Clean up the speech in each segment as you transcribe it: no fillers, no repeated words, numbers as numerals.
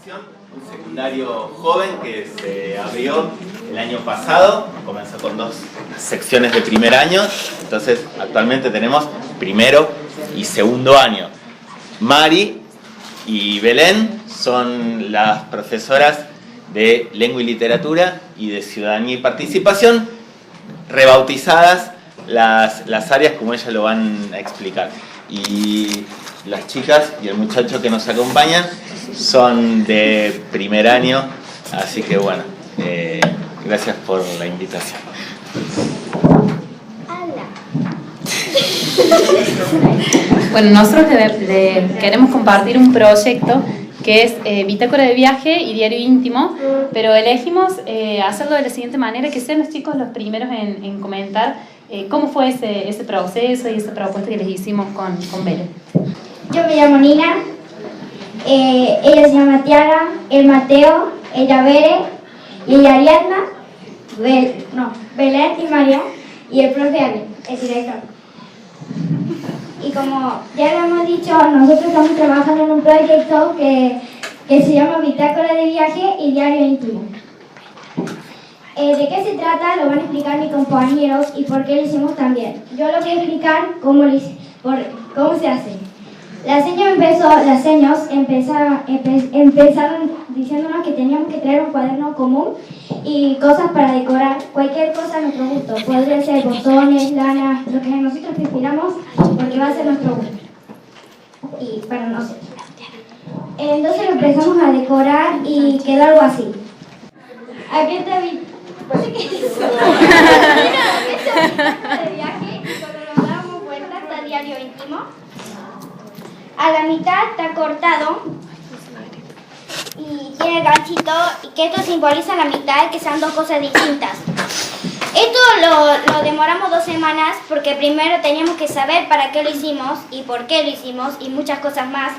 Un secundario joven que se abrió el año pasado, comenzó con 2 secciones de primer año, entonces actualmente tenemos primero y segundo año. Mari y Belén son las profesoras de Lengua y Literatura y de Ciudadanía y Participación, rebautizadas las áreas como ellas lo van a explicar. Y las chicas y el muchacho que nos acompañan son de primer año, así que bueno, gracias por la invitación. Bueno, nosotros queremos compartir un proyecto que es bitácora de viaje y diario íntimo, pero elegimos hacerlo de la siguiente manera, que sean los chicos los primeros en comentar cómo fue ese proceso y esa propuesta que les hicimos con Belén. Yo me llamo Nina, ella se llama Tiara, el Mateo, ella Bere y ella Ariadna, Belén y María y el profe Ale, el director. Y como ya lo hemos dicho, nosotros estamos trabajando en un proyecto que se llama Bitácora de Viaje y Diario Íntimo. ¿De qué se trata? Lo van a explicar mis compañeros y por qué lo hicimos también. Yo lo voy a explicar cómo se hace. Las seños empezaron diciéndonos que teníamos que traer un cuaderno común y cosas para decorar, cualquier cosa a nuestro gusto. Podrían ser botones, lana, lo que nosotros preparamos, porque va a ser nuestro gusto. Y para nosotros. Entonces lo empezamos a decorar y quedó algo así. Aquí está no sé qué es eso. De viaje y cuando nos damos vuelta está diario íntimo. A la mitad está cortado y tiene el ganchito y que esto simboliza la mitad, que sean 2 cosas distintas. Esto lo demoramos 2 semanas porque primero teníamos que saber para qué lo hicimos y por qué lo hicimos y muchas cosas más.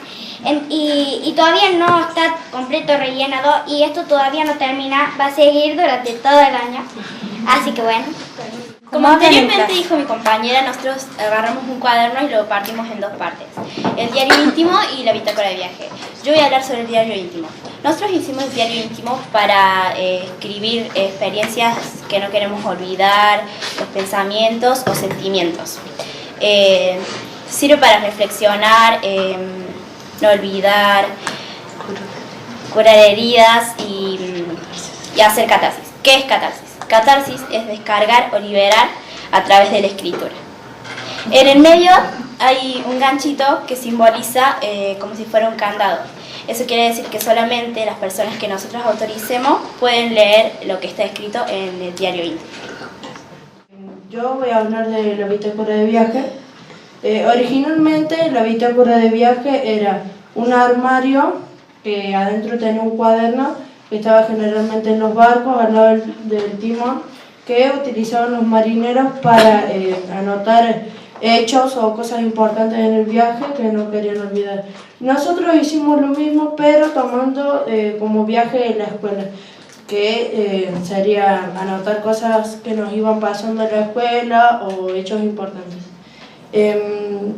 Y todavía no está completo rellenado y esto todavía no termina, va a seguir durante todo el año. Así que bueno. Como anteriormente dijo mi compañera, nosotros agarramos un cuaderno y lo partimos en 2 partes. El diario íntimo y la bitácora de viaje. Yo voy a hablar sobre el diario íntimo. Nosotros hicimos el diario íntimo para escribir experiencias que no queremos olvidar, los pensamientos o sentimientos. Sirve para reflexionar, no olvidar, curar heridas y hacer catarsis. ¿Qué es catarsis? Catarsis es descargar o liberar a través de la escritura. En el medio hay un ganchito que simboliza como si fuera un candado. Eso quiere decir que solamente las personas que nosotros autoricemos pueden leer lo que está escrito en el diario íntimo. Yo voy a hablar de la bitácora de viaje. Originalmente la bitácora de viaje era un armario que adentro tenía un cuaderno que estaba generalmente en los barcos al lado del timón, que utilizaban los marineros para anotar hechos o cosas importantes en el viaje que no querían olvidar. Nosotros hicimos lo mismo, pero tomando como viaje en la escuela, que sería anotar cosas que nos iban pasando en la escuela o hechos importantes.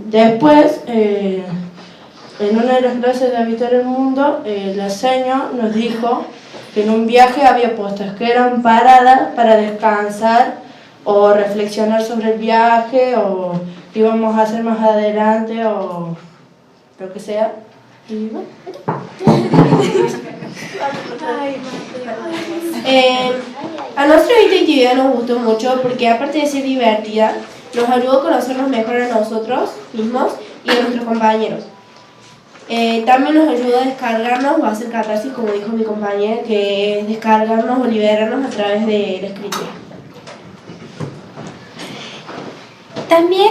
Después, en una de las clases de Habitar el Mundo, la seño nos dijo que en un viaje había postas que eran paradas para descansar o reflexionar sobre el viaje o qué íbamos a hacer más adelante o lo que sea. A nosotros esta actividad nos gustó mucho porque aparte de ser divertida, nos ayudó a conocernos mejor a nosotros mismos y a nuestros compañeros. También nos ayuda a descargarnos o a hacer catarsis, como dijo mi compañera, que es descargarnos o liberarnos a través de la escritura. También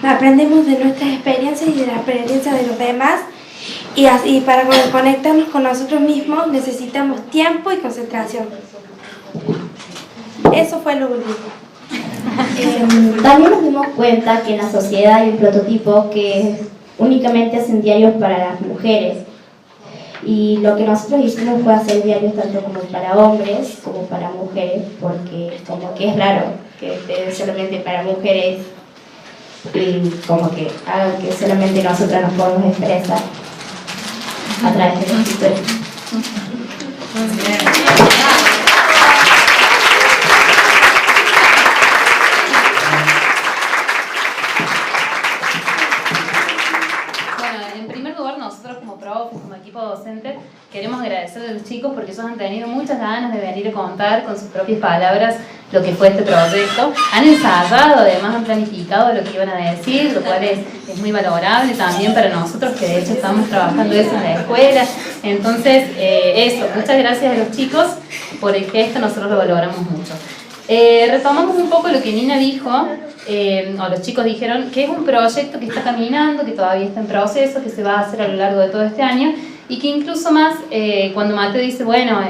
aprendemos de nuestras experiencias y de las experiencias de los demás y para conectarnos con nosotros mismos necesitamos tiempo y concentración. Eso fue lo último. También nos dimos cuenta que en la sociedad hay un prototipo que únicamente hacen diarios para las mujeres y lo que nosotros hicimos fue hacer diarios tanto como para hombres como para mujeres, porque como que es raro que esté solamente para mujeres y como que algo que solamente nosotras nos podemos expresar a través de la escritura. En primer lugar, nosotros como profes, como equipo docente, queremos agradecerles a los chicos porque ellos han tenido muchas ganas de venir a contar con sus propias palabras lo que fue este proyecto. Han ensayado, además han planificado lo que iban a decir, lo cual es muy valorable también para nosotros, que de hecho estamos trabajando eso en la escuela. Entonces, eso, muchas gracias a los chicos por el gesto, nosotros lo valoramos mucho. Retomamos un poco lo que Nina dijo, o los chicos dijeron, que es un proyecto que está caminando, que todavía está en proceso, que se va a hacer a lo largo de todo este año, y que incluso más, cuando Mateo dice, bueno,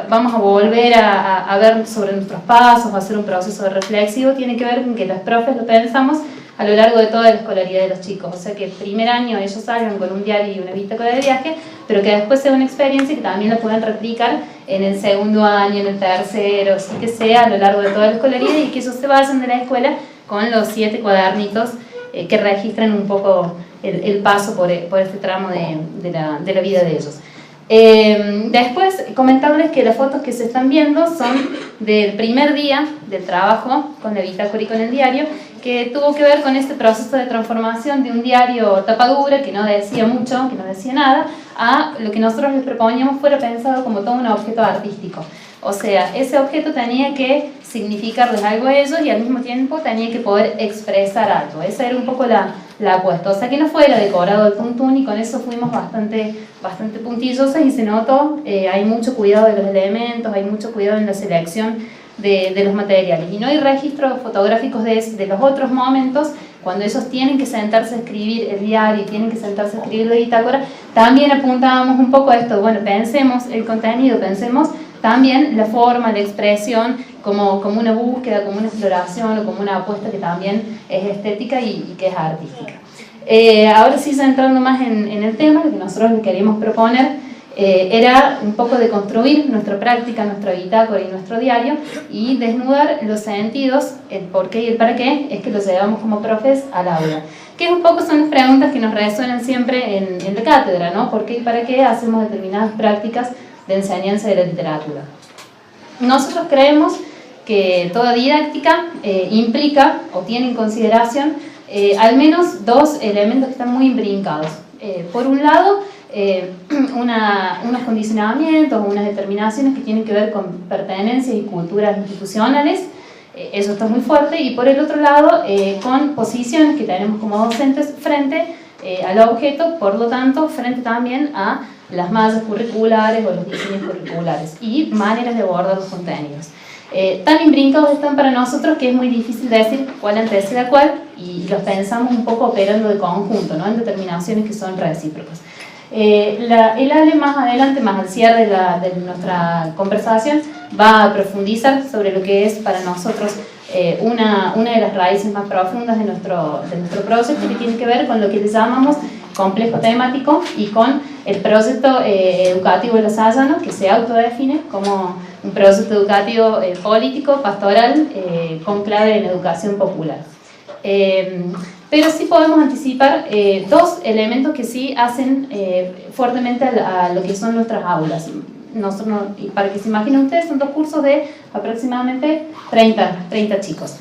vamos a volver a ver sobre nuestros pasos, a hacer un proceso reflexivo, tiene que ver con que los profes lo pensamos a lo largo de toda la escolaridad de los chicos. O sea que el primer año ellos salgan con un diario y una bitácora de viaje, pero que después sea una experiencia que también la puedan replicar en el segundo año, en el tercero, así que sea a lo largo de toda la escolaridad, y que ellos se vayan de la escuela con los 7 cuadernitos que registran un poco el paso por este tramo de la vida de ellos. Después, comentarles que las fotos que se están viendo son del primer día del trabajo con la bitácora y con el diario, que tuvo que ver con este proceso de transformación de un diario tapadura que no decía mucho, que no decía nada, a lo que nosotros les proponíamos fuera pensado como todo un objeto artístico. O sea, ese objeto tenía que significarles algo a ellos y al mismo tiempo tenía que poder expresar algo. Esa era un poco la apuesta. O sea, que no fuera decorado al tuntún, y con eso fuimos bastante puntillosas y se notó. Hay mucho cuidado de los elementos, hay mucho cuidado en la selección de los materiales. Y no hay registros fotográficos de los otros momentos, cuando ellos tienen que sentarse a escribir el diario y tienen que sentarse a escribir la bitácora. También apuntábamos un poco a esto. Bueno, pensemos el contenido, pensemos también la forma, la expresión, como una búsqueda, como una exploración o como una apuesta que también es estética y que es artística. Ahora sí, centrando más en el tema, lo que nosotros le queríamos proponer era un poco de construir nuestra práctica, nuestra bitácora y nuestro diario, y desnudar los sentidos, el por qué y el para qué es que los llevamos como profes al aula. Que un poco son las preguntas que nos resuenan siempre en la cátedra, ¿no? ¿Por qué y para qué hacemos determinadas prácticas de enseñanza de la literatura? Nosotros creemos que toda didáctica implica o tiene en consideración al menos 2 elementos que están muy intrincados. Por un lado, unos condicionamientos, unas determinaciones que tienen que ver con pertenencias y culturas institucionales, eso está muy fuerte, y por el otro lado, con posiciones que tenemos como docentes frente al objeto, por lo tanto, frente también a las mallas curriculares o los diseños curriculares y maneras de abordar los contenidos. Tan imbrincados están para nosotros que es muy difícil decir cuál antecede a cuál, y los pensamos un poco operando de conjunto, ¿no? En determinaciones que son recíprocas. El Ale más adelante, más al cierre de nuestra conversación, va a profundizar sobre lo que es para nosotros una de las raíces más profundas de nuestro proyecto, que tiene que ver con lo que le llamamos complejo temático y con el proyecto educativo de los Sayanos, que se autodefine como un proyecto educativo político, pastoral, con clave en educación popular. Pero sí podemos anticipar 2 elementos que sí hacen fuertemente a lo que son nuestras aulas. Y para que se imaginen ustedes, son 2 cursos de aproximadamente 30 chicos.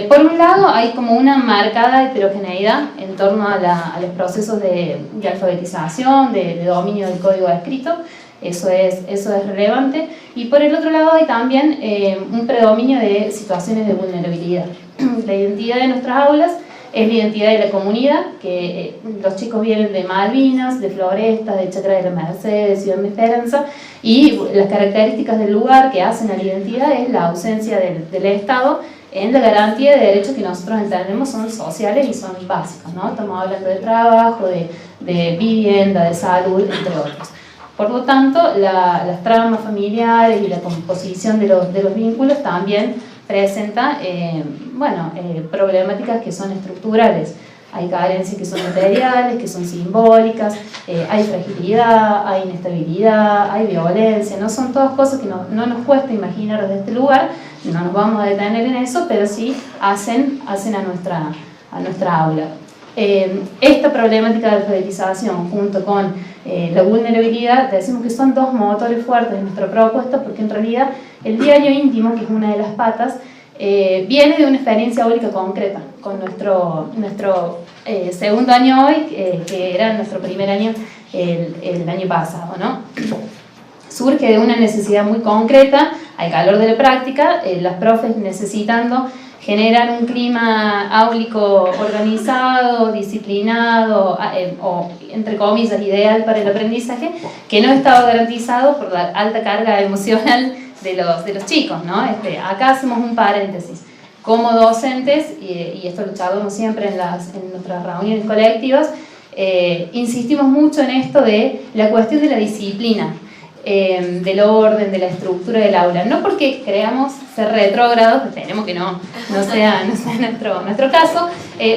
Por un lado, hay como una marcada heterogeneidad en torno a los procesos de alfabetización, de dominio del código escrito. Eso es relevante. Y por el otro lado hay también un predominio de situaciones de vulnerabilidad. La identidad de nuestras aulas es la identidad de la comunidad, que los chicos vienen de Malvinas, de Floresta, de Chacra de la Merced, de Ciudad de Esperanza, y las características del lugar que hacen a la identidad es la ausencia del Estado en la garantía de derechos que nosotros entendemos son sociales y son básicos, ¿no? Estamos hablando de trabajo, de vivienda, de salud, entre otros. Por lo tanto, las tramas familiares y la composición de los vínculos también presenta problemáticas que son estructurales. Hay carencias que son materiales, que son simbólicas, hay fragilidad, hay inestabilidad, hay violencia. No son todas cosas que no nos cuesta imaginar desde este lugar, no nos vamos a detener en eso, pero sí hacen a nuestra aula. esta problemática de alfabetización junto con la vulnerabilidad, decimos que son dos motores fuertes de nuestra propuesta, porque en realidad el diario íntimo, que es una de las patas, viene de una experiencia áulica concreta, con nuestro segundo año hoy, que era nuestro primer año el año pasado, ¿no? Surge de una necesidad muy concreta, al calor de la práctica, las profes necesitando generar un clima áulico organizado, disciplinado, o entre comillas ideal para el aprendizaje, que no estaba garantizado por la alta carga emocional de los chicos, ¿no? Acá hacemos un paréntesis. Como docentes, y esto lo charlamos siempre en nuestras reuniones colectivas, insistimos mucho en esto de la cuestión de la disciplina, del orden, de la estructura del aula. No porque creamos ser retrógrados, esperemos que no sea nuestro caso,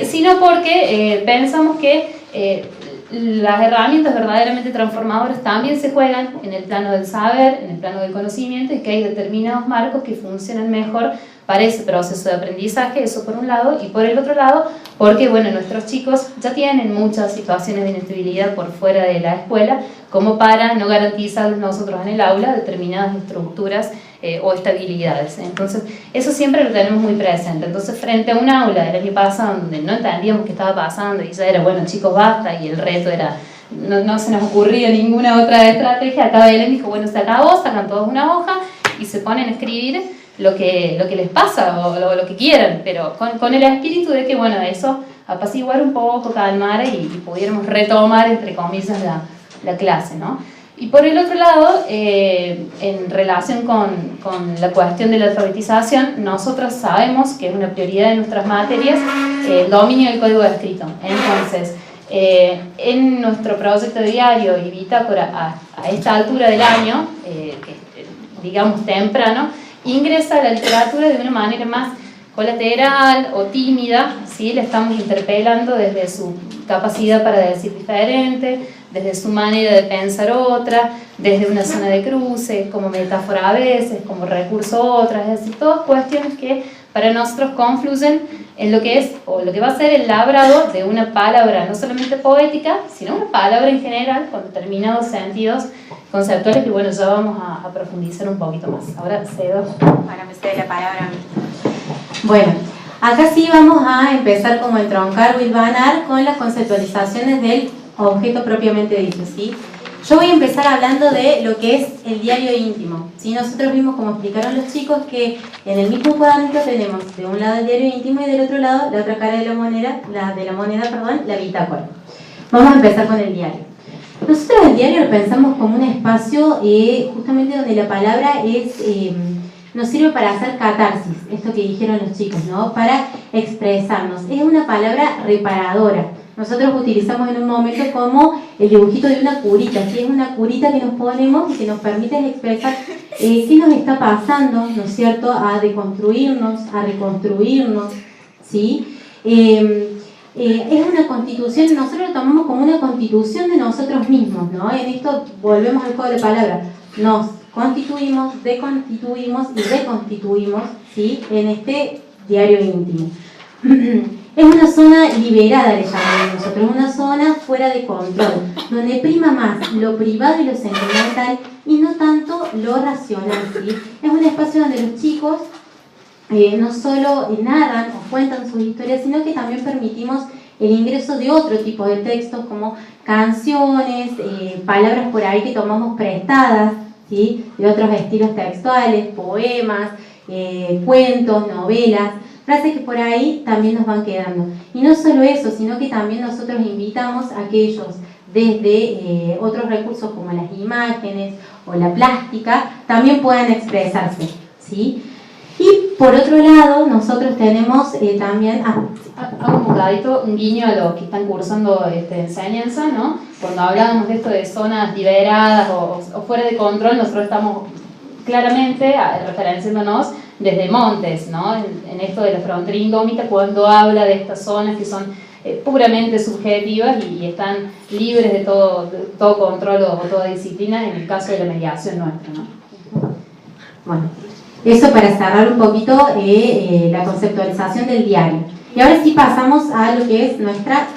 sino porque pensamos que las herramientas verdaderamente transformadoras también se juegan en el plano del saber, en el plano del conocimiento, y que hay determinados marcos que funcionan mejor para ese proceso de aprendizaje, eso por un lado, y por el otro lado, porque bueno, nuestros chicos ya tienen muchas situaciones de inestabilidad por fuera de la escuela, como para no garantizarles nosotros en el aula determinadas estructuras o estabilidades. Entonces, eso siempre lo tenemos muy presente. Entonces, frente a un aula del año pasado, donde no entendíamos qué estaba pasando, y ya era, bueno, chicos, basta, y el reto era, no se nos ocurría ninguna otra estrategia, acá Belén dijo, bueno, se acabó, sacan todos una hoja, y se ponen a escribir lo que les pasa, o lo que quieran, pero con el espíritu de que, bueno, eso apaciguar un poco, calmar, y pudiéramos retomar, entre comillas, la clase, ¿no? Y por el otro lado, en relación con la cuestión de la alfabetización, nosotros sabemos que es una prioridad de nuestras materias el dominio del código escrito. Entonces, en nuestro proyecto diario y bitácora a esta altura del año, digamos temprano, ingresa a la literatura de una manera más colateral o tímida, ¿sí? Le estamos interpelando desde su capacidad para decir diferente, desde su manera de pensar otra, desde una zona de cruce, como metáfora a veces, como recurso otras, es decir, todas cuestiones que para nosotros confluyen en lo que es, o lo que va a ser el labrado de una palabra no solamente poética, sino una palabra en general con determinados sentidos conceptuales que, bueno, ya vamos a profundizar un poquito más. Ahora cedo. Ahora me cede la palabra a mí. Bueno, acá sí vamos a empezar como a entroncar o hilvanar con las conceptualizaciones del objeto propiamente dicho, ¿sí? Yo voy a empezar hablando de lo que es el diario íntimo, ¿sí? Nosotros vimos, como explicaron los chicos, que en el mismo cuadernito tenemos de un lado el diario íntimo y del otro lado, la otra cara de la moneda, la bitácora. Vamos a empezar con el diario. Nosotros el diario lo pensamos como un espacio justamente donde la palabra nos sirve para hacer catarsis, esto que dijeron los chicos, ¿no? Para expresarnos. Es una palabra reparadora. Nosotros utilizamos en un momento como el dibujito de una curita, ¿sí? Es una curita que nos ponemos y que nos permite expresar qué nos está pasando, ¿no es cierto? A deconstruirnos, a reconstruirnos, ¿sí? Es una constitución, nosotros lo tomamos como una constitución de nosotros mismos, ¿no? En esto volvemos al juego de palabras. Nos constituimos, deconstituimos y reconstituimos, ¿sí? En este diario íntimo. Es una zona liberada, le llamamos nosotros, una zona fuera de control, donde prima más lo privado y lo sentimental y no tanto lo racional, ¿sí? Es un espacio donde los chicos no solo narran o cuentan sus historias, sino que también permitimos el ingreso de otro tipo de textos como canciones, palabras por ahí que tomamos prestadas, ¿sí? De otros estilos textuales, poemas, cuentos, novelas, frases que por ahí también nos van quedando. Y no solo eso, sino que también nosotros invitamos a que ellos, desde otros recursos como las imágenes o la plástica, también puedan expresarse, ¿sí? Y por otro lado, nosotros tenemos también... Hago un bocadito, un guiño a los que están cursando enseñanza, ¿no? Cuando hablábamos de esto de zonas liberadas o fuera de control, nosotros estamos claramente referenciándonos desde Montes, ¿no? En esto de la frontera indómita, cuando habla de estas zonas que son puramente subjetivas y están libres de todo control o toda disciplina, en el caso de la mediación nuestra, ¿no? Bueno, eso para cerrar un poquito la conceptualización del diario. Y ahora sí pasamos a lo que es nuestra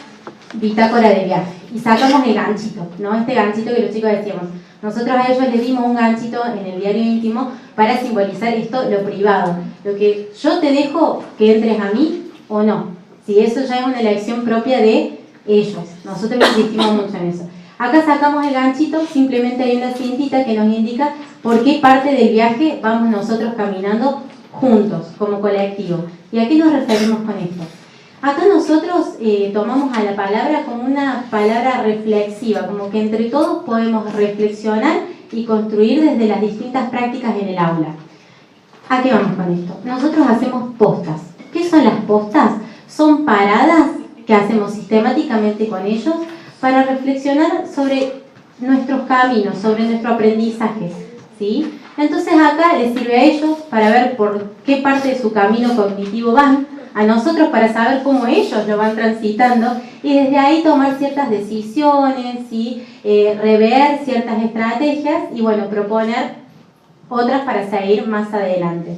bitácora de viaje y sacamos el ganchito, ¿no? Este ganchito que los chicos decíamos. Nosotros a ellos les dimos un ganchito en el diario íntimo para simbolizar esto, lo privado, lo que yo te dejo que entres a mí o no. Si eso ya es una elección propia de ellos, nosotros insistimos mucho en eso. Acá sacamos el ganchito, simplemente hay una cintita que nos indica por qué parte del viaje vamos nosotros caminando juntos, como colectivo. ¿Y a qué nos referimos con esto? Acá nosotros tomamos a la palabra como una palabra reflexiva, como que entre todos podemos reflexionar y construir desde las distintas prácticas en el aula. ¿A qué vamos con esto? Nosotros hacemos postas. ¿Qué son las postas? Son paradas que hacemos sistemáticamente con ellos para reflexionar sobre nuestros caminos, sobre nuestro aprendizaje, ¿sí? Entonces acá les sirve a ellos para ver por qué parte de su camino cognitivo van, a nosotros para saber cómo ellos lo van transitando y desde ahí tomar ciertas decisiones, ¿sí? Rever ciertas estrategias y bueno, proponer otras para seguir más adelante.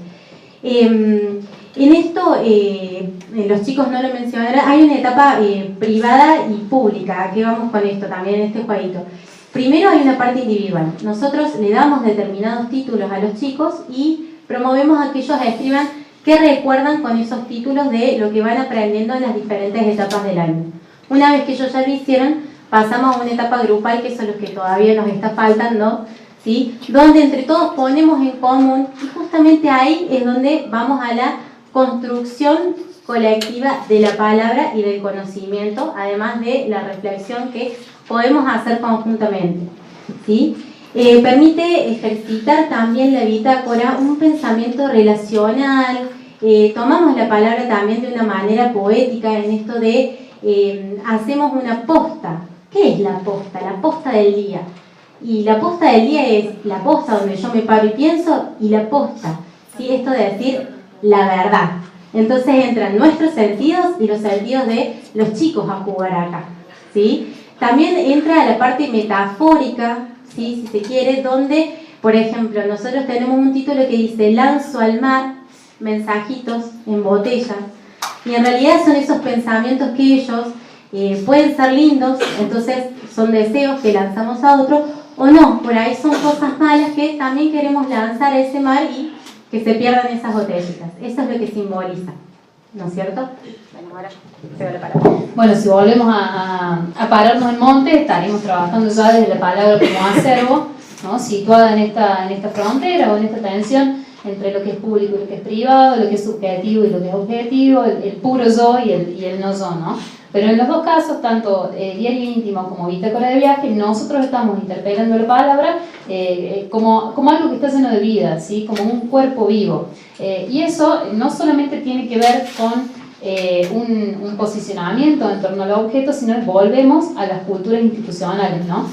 En esto, los chicos no lo mencionaron, hay una etapa privada y pública. ¿A qué vamos con esto también en este jueguito? Primero hay una parte individual. Nosotros le damos determinados títulos a los chicos y promovemos a que ellos escriban qué recuerdan con esos títulos de lo que van aprendiendo en las diferentes etapas del año. Una vez que ellos ya lo hicieron, pasamos a una etapa grupal, que son los que todavía nos está faltando, ¿sí? Donde entre todos ponemos en común y justamente ahí es donde vamos a la construcción colectiva de la palabra y del conocimiento, además de la reflexión que podemos hacer conjuntamente, ¿sí? Permite ejercitar también la bitácora un pensamiento relacional. Tomamos la palabra también de una manera poética en esto de hacemos una posta. ¿Qué es la posta? La posta del día. Y la posta del día es la posta donde yo me paro y pienso, y la posta, ¿sí? Esto de decir la verdad. Entonces entran nuestros sentidos y los sentidos de los chicos a jugar acá, ¿sí? También entra la parte metafórica, ¿sí? Si se quiere, donde, por ejemplo, nosotros tenemos un título que dice lanzo al mar mensajitos en botellas, y en realidad son esos pensamientos que ellos pueden ser lindos, entonces son deseos que lanzamos a otro, o no, por ahí son cosas malas que también queremos lanzar a ese mar y que se pierdan esas botellitas. Eso es lo que simboliza, ¿no es cierto? Bueno, ahora se va a parar. Bueno, si volvemos a pararnos en monte, estaremos trabajando ya desde la palabra como acervo, ¿no? Situada en esta frontera o en esta tensión entre lo que es público y lo que es privado, lo que es subjetivo y lo que es objetivo, el puro yo y el no yo, ¿no? Pero en los dos casos, tanto diario íntimo como bitácora de viaje, nosotros estamos interpelando la palabra como algo que está lleno de vida, ¿sí? Como un cuerpo vivo. Y eso no solamente tiene que ver con un posicionamiento en torno al objeto, sino que volvemos a las culturas institucionales, ¿no?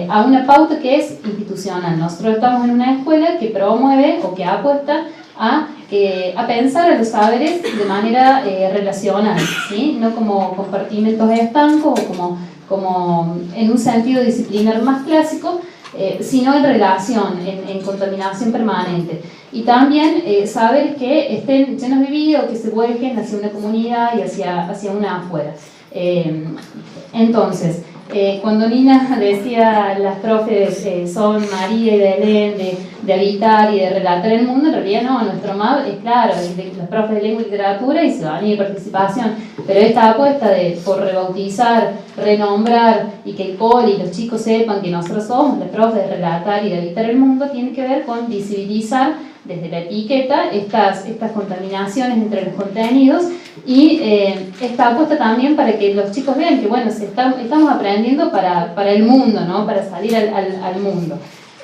A una pauta que es institucional. Nosotros estamos en una escuela que promueve o que apuesta a pensar a los saberes de manera relacional, ¿sí? No como compartimentos estancos o como en un sentido disciplinar más clásico, sino en relación, en contaminación permanente. Y también saberes que estén llenos de vida o que se vuelquen hacia una comunidad y hacia una afuera. Entonces, cuando Nina decía las profes son María y Belén de habitar y de relatar el mundo, en realidad no, nuestro MAP es claro, es de las profes de lengua y literatura y ciudadanía y participación, pero esta apuesta por rebautizar, renombrar y que el cole y los chicos sepan que nosotros somos las profes de relatar y de habitar el mundo tiene que ver con visibilizar desde la etiqueta estas contaminaciones entre los contenidos y esta apuesta también para que los chicos vean que bueno, estamos aprendiendo para el mundo, ¿no? Para salir al mundo.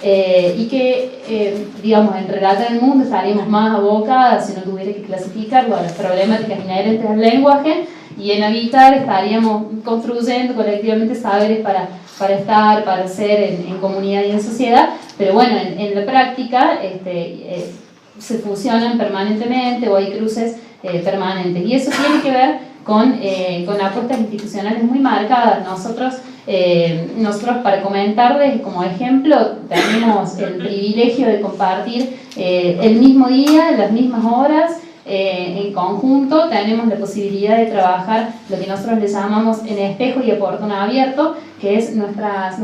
Y que, digamos, en relatar el mundo estaríamos más abocadas, si no tuviera que clasificarlo, a las problemáticas inherentes al lenguaje, y en habitar estaríamos construyendo colectivamente saberes para estar, para ser en comunidad y en sociedad, pero bueno, en la práctica se fusionan permanentemente o hay cruces permanentes, y eso tiene que ver con apuestas institucionales muy marcadas. Nosotros para comentarles como ejemplo tenemos el privilegio de compartir el mismo día, las mismas horas, en conjunto tenemos la posibilidad de trabajar lo que nosotros le llamamos en espejo y a portón abierto, que es nuestra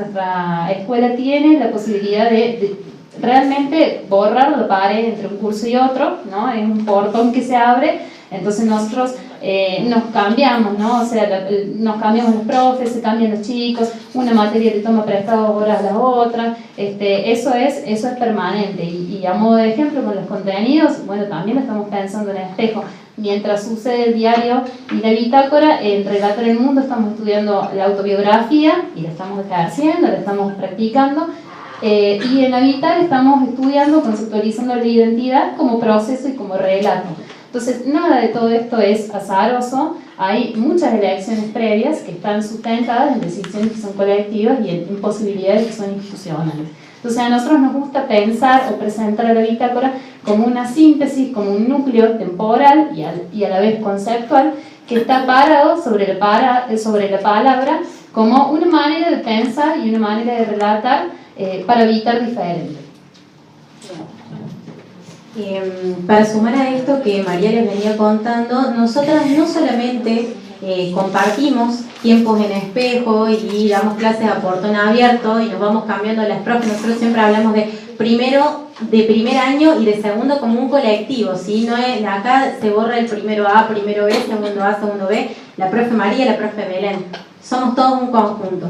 escuela tiene la posibilidad de realmente borrar la pared entre un curso y otro, ¿no? Es un portón que se abre, entonces nosotros nos cambiamos, ¿no? O sea, nos cambiamos los profes, se cambian los chicos, una materia le toma prestado horas a la otra, eso es permanente. Y a modo de ejemplo, con los contenidos, bueno, también lo estamos pensando en el espejo. Mientras sucede el diario y la bitácora, en Relatar el Mundo estamos estudiando la autobiografía y la estamos ejerciendo, la estamos practicando. Y en la Vital estamos estudiando, conceptualizando la identidad como proceso y como relato. Entonces, nada de todo esto es azaroso, hay muchas elecciones previas que están sustentadas en decisiones que son colectivas y en posibilidades que son institucionales. Entonces, a nosotros nos gusta pensar o presentar a la bitácora como una síntesis, como un núcleo temporal y a la vez conceptual que está parado sobre la palabra como una manera de pensar y una manera de relatar para evitar diferente. Para sumar a esto que María les venía contando, nosotras no solamente compartimos tiempos en espejo y damos clases a portón abierto y nos vamos cambiando las profes, nosotros siempre hablamos de primer año y de segundo como un colectivo, ¿sí? No es, acá se borra el primero A, primero B, segundo A, segundo B, la profe María, la profe Belén, somos todos un conjunto.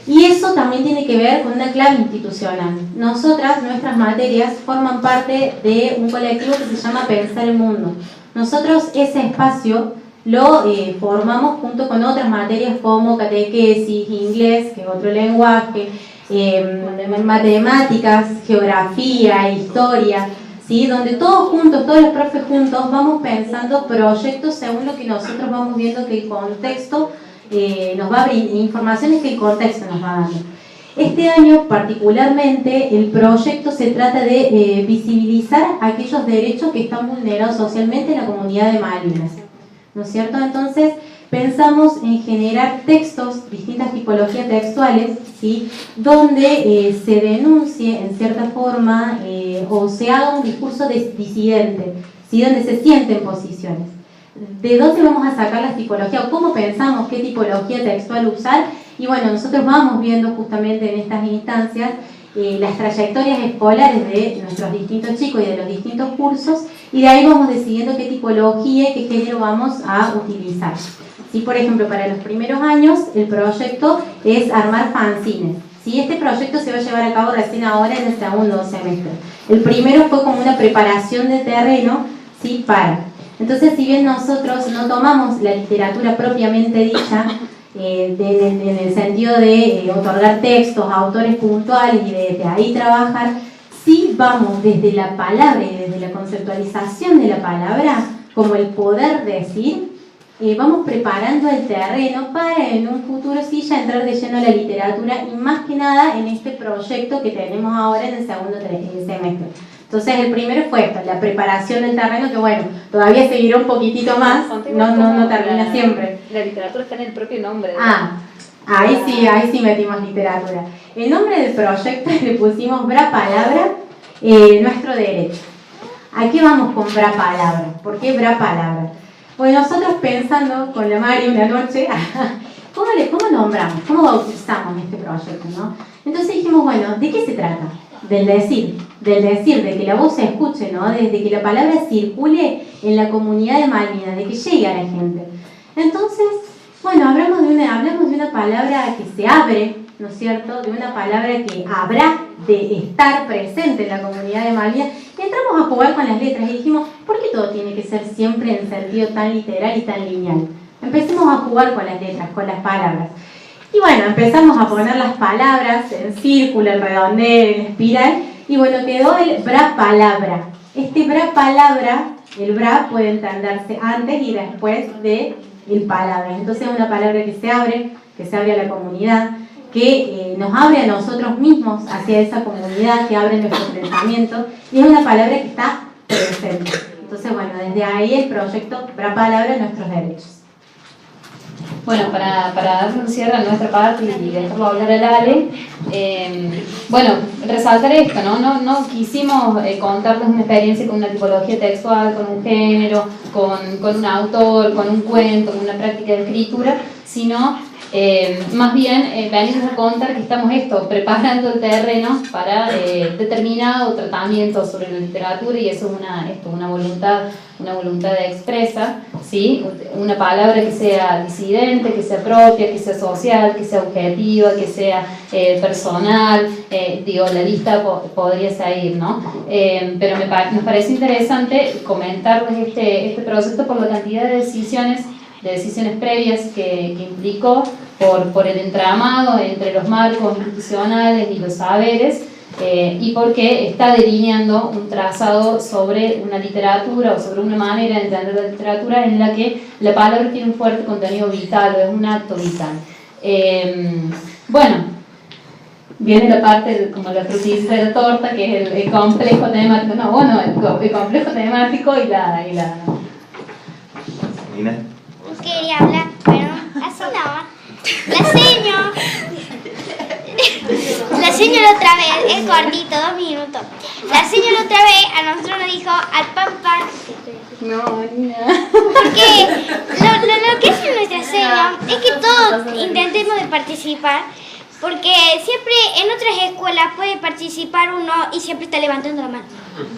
Y eso también tiene que ver con una clave institucional. Nosotras, nuestras materias, forman parte de un colectivo que se llama Pensar el Mundo. Nosotros ese espacio lo formamos junto con otras materias como catequesis, inglés, que es otro lenguaje, matemáticas, geografía, historia, ¿sí? Donde todos juntos, todos los profes juntos, vamos pensando proyectos según lo que nosotros vamos viendo que el contexto nos va a brindar, informaciones que el contexto nos va dando. Este año particularmente el proyecto se trata de visibilizar aquellos derechos que están vulnerados socialmente en la comunidad de Malvinas, ¿no es cierto? Entonces pensamos en generar textos, distintas tipologías textuales, ¿sí? Donde se denuncie en cierta forma o se haga un discurso disidente, ¿sí? Donde se sienten posiciones. ¿De dónde vamos a sacar las tipologías o cómo pensamos qué tipología textual usar? Y bueno, nosotros vamos viendo justamente en estas instancias las trayectorias escolares de nuestros distintos chicos y de los distintos cursos y de ahí vamos decidiendo qué tipología y qué género vamos a utilizar. ¿Sí? Por ejemplo, para los primeros años el proyecto es armar fanzines. ¿Sí? Este proyecto se va a llevar a cabo recién ahora en el segundo semestre. El primero fue como una preparación de terreno, ¿sí? Entonces, si bien nosotros no tomamos la literatura propiamente dicha, en el sentido de otorgar textos a autores puntuales y de ahí trabajar, sí vamos desde la palabra y desde la conceptualización de la palabra, como el poder decir, vamos preparando el terreno para en un futuro sí ya entrar de lleno a la literatura y más que nada en este proyecto que tenemos ahora en el segundo semestre. Entonces el primero fue esto, la preparación del terreno, que bueno, todavía seguirá un poquitito más, no termina siempre. La literatura está en el propio nombre. Ahí sí metimos literatura. El nombre del proyecto le pusimos Bra Palabra, nuestro derecho. ¿A qué vamos con Bra Palabra? ¿Por qué Bra Palabra? Pues nosotros pensando con la Mari una noche, ¿cómo nombramos? ¿Cómo bautizamos este proyecto? ¿No? Entonces dijimos, bueno, ¿de qué se trata? Del decir, de que la voz se escuche, ¿no? Desde que la palabra circule en la comunidad de Malvinas, de que llegue a la gente. Entonces, bueno, hablamos de una palabra que se abre, ¿no es cierto? De una palabra que habrá de estar presente en la comunidad de Malvinas. Y entramos a jugar con las letras y dijimos, ¿por qué todo tiene que ser siempre en sentido tan literal y tan lineal? Empecemos a jugar con las letras, con las palabras. Y bueno, empezamos a poner las palabras en círculo, en redondel, en espiral, y bueno, quedó el Bra Palabra. Este Bra Palabra, el Bra puede entenderse antes y después de el palabra. Entonces es una palabra que se abre a la comunidad, que nos abre a nosotros mismos hacia esa comunidad, que abre nuestro pensamiento, y es una palabra que está presente. Entonces bueno, desde ahí el proyecto Bra Palabra, nuestros derechos. Bueno, para darle un cierre a nuestra parte y dejarlo hablar al Ale, bueno, resaltar esto, ¿no? No quisimos contarles una experiencia con una tipología textual, con un género, con un autor, con un cuento, con una práctica de escritura, sino más bien venimos a contar que estamos preparando el terreno para determinado tratamiento sobre la literatura, y eso es una voluntad expresa, ¿sí? Una palabra que sea disidente, que sea propia, que sea social, que sea objetiva, que sea personal, la lista podría seguir, ¿no? Pero nos parece interesante comentarles este proyecto por la cantidad de decisiones previas que implicó por el entramado entre los marcos institucionales y los saberes, y porque está delineando un trazado sobre una literatura o sobre una manera de entender la literatura en la que la palabra tiene un fuerte contenido vital, o es un acto vital. Bueno, viene la parte como la frutilla de la torta, que es el complejo temático, el complejo temático y la... Nina. Quería hablar, pero así no. La señora otra vez, es cortito, 2 minutos. La señora otra vez a nosotros nos dijo al pan. No. Porque lo que hace nuestra señora es que todos intentemos de participar. Porque siempre en otras escuelas puede participar uno y siempre está levantando la mano.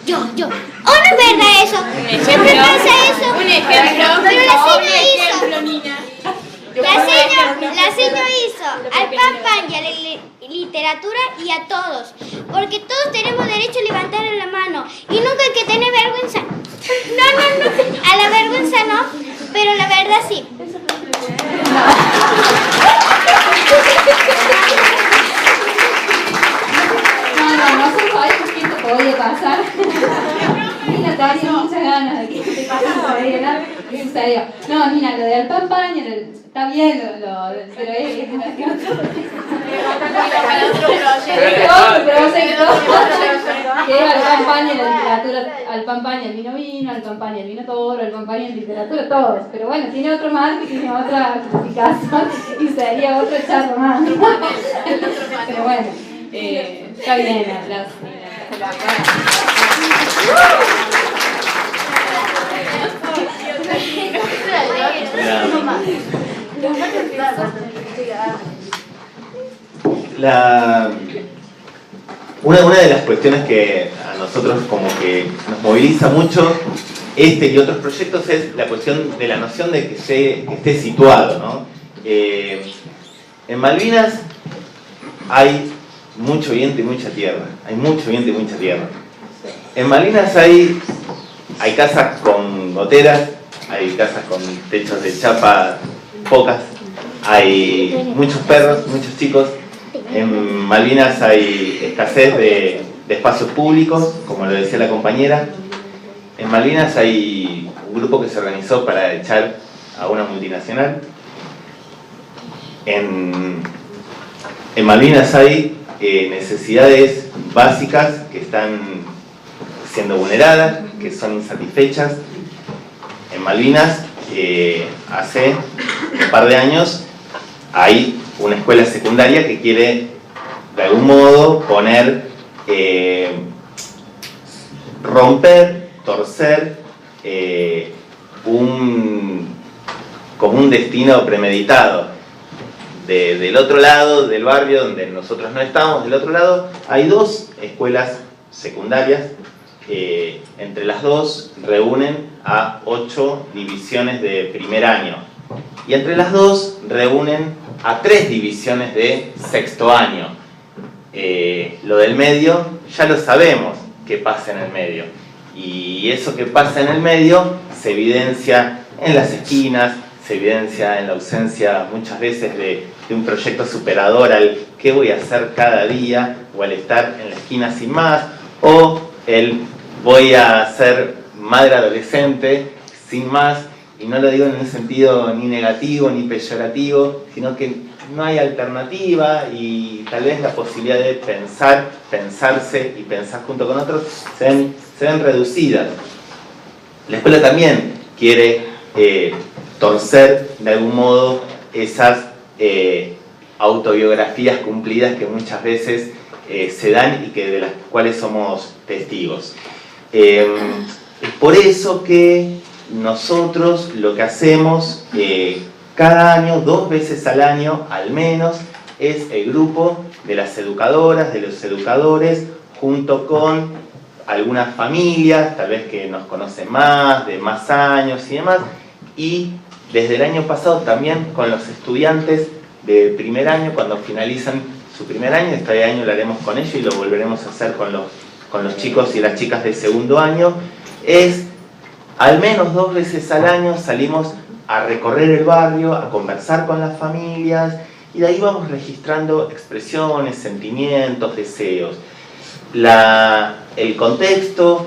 Yo. ¿O no es verdad eso? Siempre pasa eso. Un ejemplo. Pero la señora hizo al pan y a la literatura y a todos. Porque todos tenemos derecho a levantar la mano. Y nunca hay que tener vergüenza. No. A la vergüenza no, pero la verdad sí. Nosotros sabemos que esto podía pasar. Nina tenía muchas ganas de que te pasara, en serio. No, Nina, lo del pan está bien, pero es otro proyecto. Que era la campaña de la literatura, al pan el vino, al pan el vino toro, al pan el literatura, todos. Pero bueno, tiene otro marco, tiene otra clasificación y sería otro charro más. Pero bueno, está bien, aplausos. Una de las cuestiones que a nosotros como que nos moviliza mucho y otros proyectos es la cuestión de la noción de que esté situado, ¿no? En Malvinas hay mucho viento y mucha tierra. En Malvinas hay casas con goteras, hay casas con techos de chapa pocas, hay muchos perros, muchos chicos. En Malvinas hay escasez de espacios públicos, como lo decía la compañera. En Malvinas hay un grupo que se organizó para echar a una multinacional. En Malvinas hay necesidades básicas que están siendo vulneradas, que son insatisfechas. En Malvinas, hace un par de años, hay una escuela secundaria que quiere, de algún modo, romper, torcer como un destino premeditado. Del otro lado del barrio, donde nosotros no estamos, del otro lado, hay 2 escuelas secundarias. Entre las 2 reúnen a 8 divisiones de primer año. Y entre las 2 reúnen a 3 divisiones de sexto año. Lo del medio, ya lo sabemos que pasa en el medio. Y eso que pasa en el medio se evidencia en las esquinas, se evidencia en la ausencia muchas veces de un proyecto superador al qué voy a hacer cada día, o al estar en la esquina sin más, o el voy a ser madre adolescente sin más. Y no lo digo en un sentido ni negativo ni peyorativo, sino que no hay alternativa y tal vez la posibilidad de pensarse y pensar junto con otros se ven reducidas. La escuela también quiere torcer de algún modo esas autobiografías cumplidas que muchas veces se dan y que de las cuales somos testigos. Es por eso que nosotros lo que hacemos cada año, 2 veces al año al menos, es el grupo de las educadoras, de los educadores, junto con algunas familias, tal vez que nos conocen más, de más años y demás, y desde el año pasado también con los estudiantes de primer año, cuando finalizan su primer año. Este año lo haremos con ellos y lo volveremos a hacer con los chicos y las chicas de segundo año. Es al menos 2 veces al año salimos a recorrer el barrio, a conversar con las familias, y de ahí vamos registrando expresiones, sentimientos, deseos. El contexto,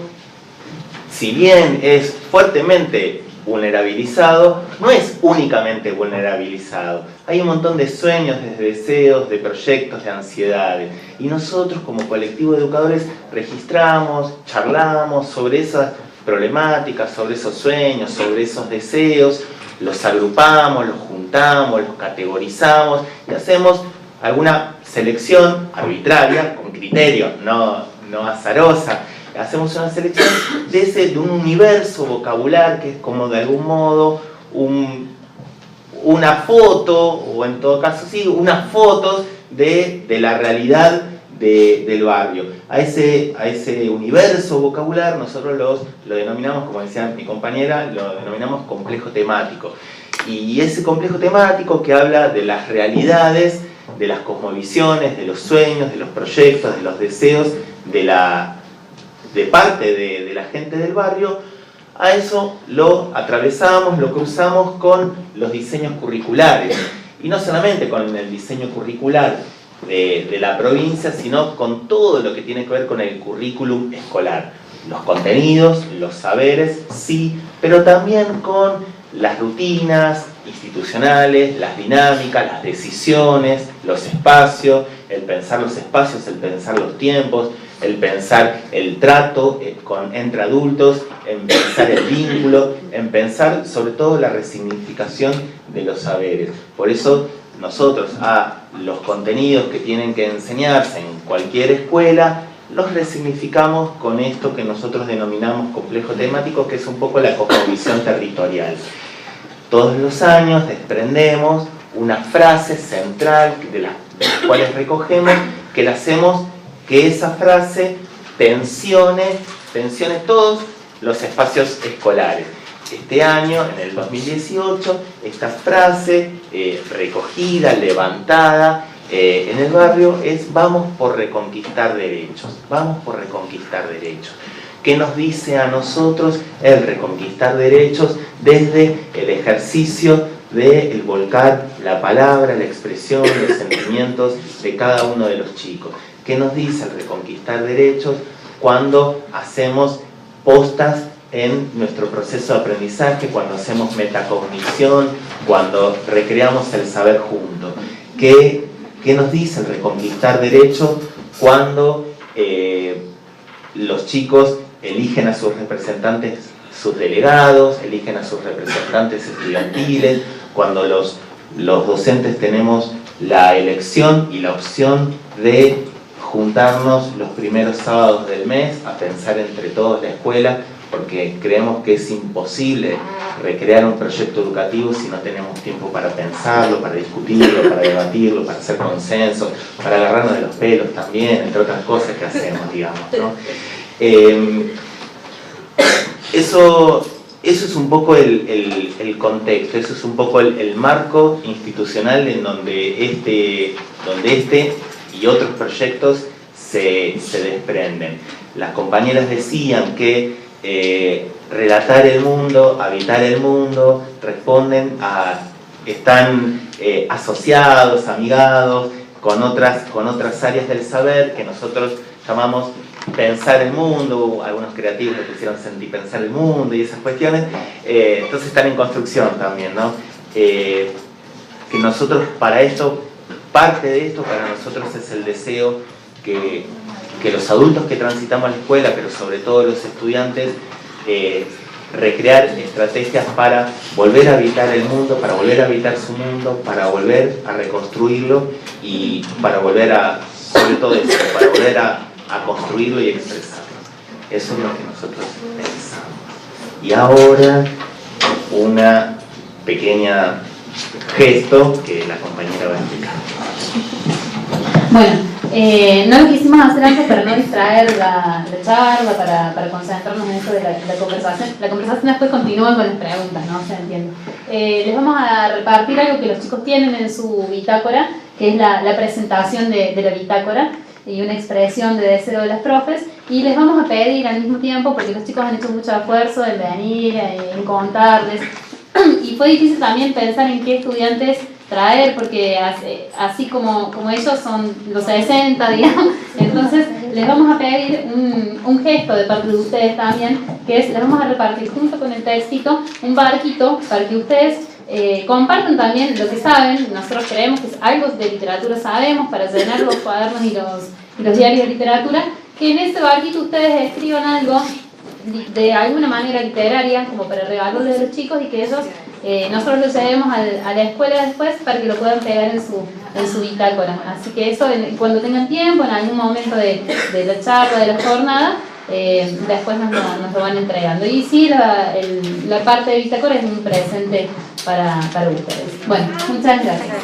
si bien es fuertemente vulnerabilizado, no es únicamente vulnerabilizado. Hay un montón de sueños, de deseos, de proyectos, de ansiedades. Y nosotros como colectivo de educadores registramos, charlamos sobre esas problemáticas, sobre esos sueños, sobre esos deseos, los agrupamos, los juntamos, los categorizamos y hacemos alguna selección arbitraria, con criterio, no azarosa. Hacemos una selección de un universo vocabular que es como de algún modo una foto, o en todo caso sí, unas fotos de la realidad del barrio. A ese universo vocabular nosotros lo denominamos, como decía mi compañera, lo denominamos complejo temático. Y ese complejo temático que habla de las realidades, de las cosmovisiones, de los sueños, de los proyectos, de los deseos, de parte de la gente del barrio, a eso lo atravesamos, lo cruzamos con los diseños curriculares. Y no solamente con el diseño curricular de la provincia, sino con todo lo que tiene que ver con el currículum escolar. Los contenidos, los saberes, sí, pero también con las rutinas institucionales, las dinámicas, las decisiones, los espacios, el pensar los espacios, el pensar los tiempos, el pensar el trato entre adultos, en pensar el vínculo, en pensar sobre todo la resignificación de los saberes. Por eso nosotros a los contenidos que tienen que enseñarse en cualquier escuela los resignificamos con esto que nosotros denominamos complejo temático, que es un poco la cosmovisión territorial. Todos los años desprendemos una frase central de las cuales recogemos, que la hacemos que esa frase tensione todos los espacios escolares. Este año, en el 2018, esta frase recogida, levantada en el barrio es: vamos por reconquistar derechos, vamos por reconquistar derechos. ¿Qué nos dice a nosotros el reconquistar derechos desde el ejercicio del volcar la palabra, la expresión, los sentimientos de cada uno de los chicos? ¿Qué nos dice el reconquistar derechos cuando hacemos postas en nuestro proceso de aprendizaje, cuando hacemos metacognición, cuando recreamos el saber juntos? ¿Qué nos dice el reconquistar derechos cuando los chicos eligen a sus representantes, sus delegados, eligen a sus representantes estudiantiles, cuando los docentes tenemos la elección y la opción de juntarnos los primeros sábados del mes a pensar entre todos la escuela, porque creemos que es imposible recrear un proyecto educativo si no tenemos tiempo para pensarlo, para discutirlo, para debatirlo, para hacer consensos, para agarrarnos de los pelos también, entre otras cosas que hacemos, digamos, ¿no? Eso es un poco el contexto, eso es un poco el marco institucional en donde este y otros proyectos se desprenden. Las compañeras decían que relatar el mundo, habitar el mundo, están asociados, amigados con otras áreas del saber que nosotros llamamos pensar el mundo. Algunos creativos le pusieron sentir pensar el mundo y esas cuestiones, entonces están en construcción también, ¿no? Que nosotros para esto, parte de esto para nosotros es el deseo que los adultos que transitamos la escuela, pero sobre todo los estudiantes, recrear estrategias para volver a habitar el mundo, para volver a habitar su mundo, para volver a reconstruirlo y para volver a, sobre todo eso, para volver a construirlo y expresarlo. Eso es lo que nosotros pensamos. Y ahora una pequeña gesto que la compañera va a explicar. Bueno, no lo quisimos hacer antes para no distraer la charla, para concentrarnos en esto de la conversación. La conversación después continúa con las preguntas, ¿no? Se entiende. Les vamos a repartir algo que los chicos tienen en su bitácora, que es la presentación de la bitácora y una expresión de deseo de las profes, y les vamos a pedir al mismo tiempo, porque los chicos han hecho mucho esfuerzo en venir, en contarles, y fue difícil también pensar en qué estudiantes traer, porque así como ellos son los 60, digamos, entonces les vamos a pedir un gesto de parte de ustedes también, que es, les vamos a repartir junto con el textito un barquito para que ustedes compartan también lo que saben. Nosotros creemos que algo de literatura sabemos para llenar los cuadernos y los diarios de literatura, que en ese barquito ustedes escriban algo de alguna manera literaria como para regalarles a los chicos y que ellos nosotros lo llevemos a la escuela después para que lo puedan pegar en su bitácora. Así que eso cuando tengan tiempo, en algún momento de la charla, de la jornada, después nos lo van entregando. Y sí, la parte de bitácora es un presente para ustedes. Bueno, muchas gracias.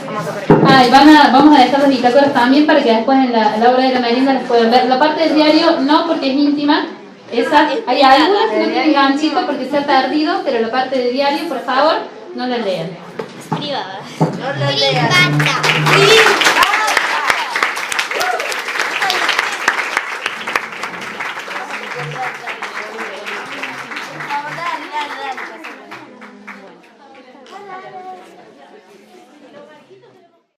Y vamos a dejar las bitácoras también para que después en la hora de la merienda las puedan ver. La parte del diario no, porque es íntima. Hay algunas que no tienen ganchito porque se ha perdido, pero la parte del diario, por favor, no la lean. Privada. No la lean.